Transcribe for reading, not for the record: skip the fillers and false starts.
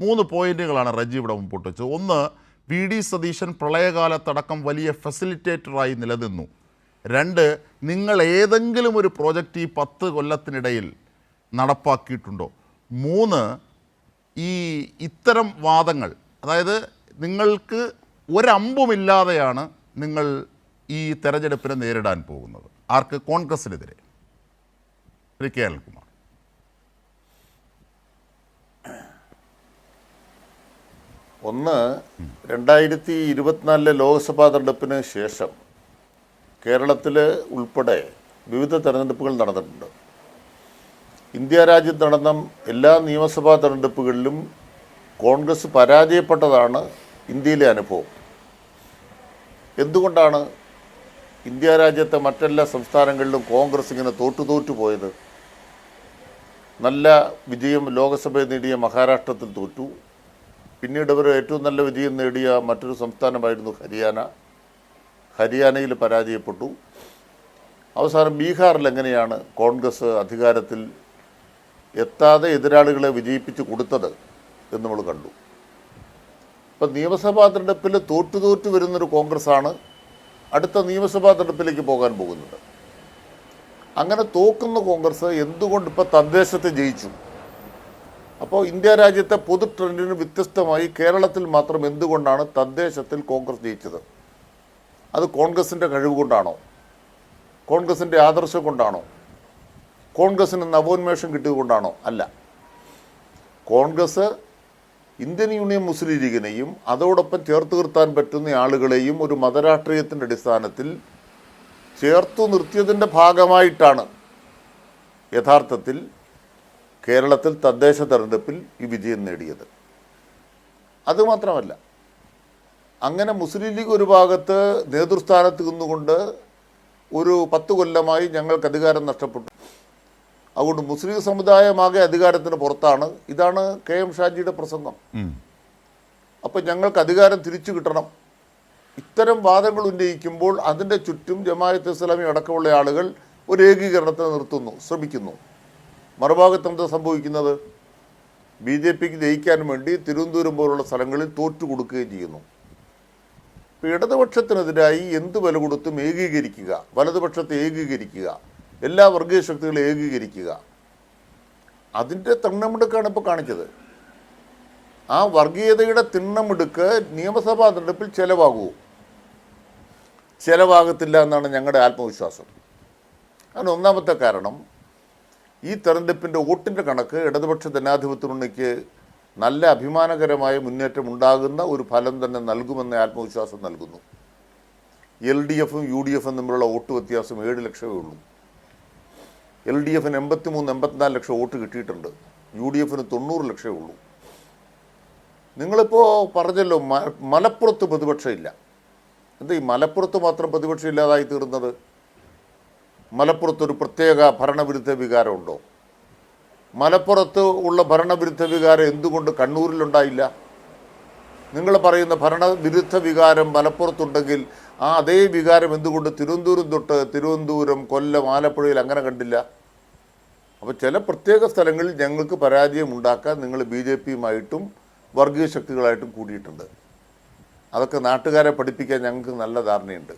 3 പോയിന്റുകളാണ് റജി ഇവിടെ മുമ്പോട്ട് വെച്ചത്. ഒന്ന്, വി ഡി സതീശൻ പ്രളയകാലത്തടക്കം വലിയ ഫെസിലിറ്റേറ്ററായി നിലനിന്നു. 2, നിങ്ങൾ ഏതെങ്കിലും ഒരു പ്രോജക്റ്റ് ഈ 10 കൊല്ലത്തിനിടയിൽ നടപ്പാക്കിയിട്ടുണ്ടോ? 3, ഈ ഇത്തരം വാദങ്ങൾ, അതായത് നിങ്ങൾക്ക് ഒരമ്പുമില്ലാതെയാണ് നിങ്ങൾ ഈ തെരഞ്ഞെടുപ്പിനെ നേരിടാൻ പോകുന്നത്. ആർക്ക്? കോൺഗ്രസിനെതിരെ. കെ അനിൽകുമാർ. ഒന്ന്, 2024 ലോക്സഭാ തെരഞ്ഞെടുപ്പിന് ശേഷം കേരളത്തിൽ ഉൾപ്പെടെ വിവിധ തെരഞ്ഞെടുപ്പുകൾ നടന്നിട്ടുണ്ട്. ഇന്ത്യ രാജ്യത്ത് നടന്ന എല്ലാ നിയമസഭാ തെരഞ്ഞെടുപ്പുകളിലും കോൺഗ്രസ് പരാജയപ്പെട്ടതാണ് ഇന്ത്യയിലെ അനുഭവം. എന്തുകൊണ്ടാണ് ഇന്ത്യ രാജ്യത്തെ മറ്റെല്ലാ സംസ്ഥാനങ്ങളിലും കോൺഗ്രസ് ഇങ്ങനെ തോറ്റു പോയത്? നല്ല വിജയം ലോക്സഭയിൽ നേടിയ മഹാരാഷ്ട്രത്തിൽ തോറ്റു. പിന്നീട് അവർ ഏറ്റവും നല്ല വിജയം നേടിയ മറ്റൊരു സംസ്ഥാനമായിരുന്നു ഹരിയാനയിൽ പരാജയപ്പെട്ടു. അവസാനം ബീഹാറിൽ എങ്ങനെയാണ് കോൺഗ്രസ് അധികാരത്തിൽ എത്താതെ എതിരാളികളെ വിജയിപ്പിച്ച് കൊടുത്തത് എന്ന് നമ്മൾ കണ്ടു. ഇപ്പം നിയമസഭാ തെരഞ്ഞെടുപ്പിൽ തോറ്റു വരുന്നൊരു കോൺഗ്രസ്സാണ് അടുത്ത നിയമസഭാ തെരഞ്ഞെടുപ്പിലേക്ക് പോകാൻ പോകുന്നത്. അങ്ങനെ തോക്കുന്ന കോൺഗ്രസ് എന്തുകൊണ്ട് ഇപ്പോൾ തദ്ദേശത്ത് ജയിച്ചു? അപ്പോൾ ഇന്ത്യ രാജ്യത്തെ പൊതു ട്രെൻഡിന് വ്യത്യസ്തമായി കേരളത്തിൽ മാത്രം എന്തുകൊണ്ടാണ് തദ്ദേശത്തിൽ കോൺഗ്രസ് ജയിച്ചത്? അത് കോൺഗ്രസിൻ്റെ കഴിവ് കൊണ്ടാണോ? കോൺഗ്രസിൻ്റെ ആദർശം കൊണ്ടാണോ? കോൺഗ്രസിന് നവോന്മേഷം കിട്ടിയതുകൊണ്ടാണോ? അല്ല. കോൺഗ്രസ് ഇന്ത്യൻ യൂണിയൻ മുസ്ലിം ലീഗിനെയും അതോടൊപ്പം ചേർത്ത് നിർത്താൻ പറ്റുന്ന ആളുകളെയും ഒരു മതരാഷ്ട്രീയത്തിൻ്റെ അടിസ്ഥാനത്തിൽ ചേർത്തു നിർത്തിയതിൻ്റെ ഭാഗമായിട്ടാണ് യഥാർത്ഥത്തിൽ കേരളത്തിൽ തദ്ദേശ തെരഞ്ഞെടുപ്പിൽ ഈ വിജയം നേടിയത്. അതുമാത്രമല്ല, അങ്ങനെ മുസ്ലിം ലീഗ് ഒരു ഭാഗത്ത് നേതൃസ്ഥാനത്ത് നിന്നുകൊണ്ട് ഒരു 10 കൊല്ലമായി ഞങ്ങൾക്ക് അധികാരം നഷ്ടപ്പെട്ടു, അതുകൊണ്ട് മുസ്ലിം സമുദായമാകെ അധികാരത്തിന് പുറത്താണ്. ഇതാണ് കെ എം ഷാജിയുടെ പ്രസംഗം. അപ്പം ഞങ്ങൾക്ക് അധികാരം തിരിച്ചു കിട്ടണം. ഇത്തരം വാദങ്ങൾ ഉന്നയിക്കുമ്പോൾ അതിൻ്റെ ചുറ്റും ജമാഅത്ത് ഇസ്ലാമി അടക്കമുള്ള ആളുകൾ ഒരു ഏകീകരണത്തിന് ശ്രമിക്കുന്നു. മറുഭാഗത്ത് എന്താ സംഭവിക്കുന്നത്? BJPക്ക് ജയിക്കാൻ വേണ്ടി തിരുവനന്തപുരം പോലുള്ള സ്ഥലങ്ങളിൽ തോറ്റു കൊടുക്കുകയും ചെയ്യുന്നു. ഇപ്പോൾ ഇടതുപക്ഷത്തിനെതിരായി എന്ത് വില കൊടുത്തും ഏകീകരിക്കുക, വലതുപക്ഷത്തെ ഏകീകരിക്കുക, എല്ലാ വർഗീയ ശക്തികളെ ഏകീകരിക്കുക, അതിൻ്റെ തിണ്ണമെടുക്കാണ് ഇപ്പോൾ കാണിച്ചത്. ആ വർഗീയതയുടെ തിണ്ണമെടുക്ക് നിയമസഭാ തെരഞ്ഞെടുപ്പിൽ ചിലവാകത്തില്ല എന്നാണ് ഞങ്ങളുടെ ആത്മവിശ്വാസം. അതിന് ഒന്നാമത്തെ കാരണം, ഈ തെരഞ്ഞെടുപ്പിൻ്റെ വോട്ടിൻ്റെ കണക്ക് ഇടതുപക്ഷ ജനാധിപത്യ മുന്നണിക്ക് നല്ല അഭിമാനകരമായ മുന്നേറ്റം ഉണ്ടാകുന്ന ഒരു ഫലം തന്നെ നൽകുമെന്ന ആത്മവിശ്വാസം നൽകുന്നു. LDFും UDFും തമ്മിലുള്ള വോട്ട് വ്യത്യാസം 7 ലക്ഷമേ ഉള്ളൂ. LDFിന് 83-84 ലക്ഷം വോട്ട് കിട്ടിയിട്ടുണ്ട്. UDFിന് 90 ലക്ഷമേ ഉള്ളൂ. നിങ്ങളിപ്പോൾ പറഞ്ഞല്ലോ മലപ്പുറത്ത് പ്രതിപക്ഷമില്ല. എന്താ ഈ മലപ്പുറത്ത് മാത്രം പ്രതിപക്ഷം ഇല്ലാതായി തീർന്നത്? മലപ്പുറത്തൊരു പ്രത്യേക ഭരണവിരുദ്ധ വികാരമുണ്ടോ? മലപ്പുറത്ത് ഉള്ള ഭരണവിരുദ്ധ വികാരം എന്തുകൊണ്ട് കണ്ണൂരിലുണ്ടായില്ല? നിങ്ങൾ പറയുന്ന ഭരണവിരുദ്ധ വികാരം മലപ്പുറത്തുണ്ടെങ്കിൽ ആ അതേ വികാരം എന്തുകൊണ്ട് തിരുവനന്തപുരം, കൊല്ലം, ആലപ്പുഴയിൽ അങ്ങനെ കണ്ടില്ല? അപ്പോൾ ചില പ്രത്യേക സ്ഥലങ്ങളിൽ ഞങ്ങൾക്ക് പരാജയം ഉണ്ടാക്കാൻ നിങ്ങൾ BJPയുമായിട്ടും വർഗീയ ശക്തികളായിട്ടും കൂടിയിട്ടുണ്ട്. അതൊക്കെ നാട്ടുകാരെ പഠിപ്പിക്കാൻ ഞങ്ങൾക്ക് നല്ല ധാരണയുണ്ട്.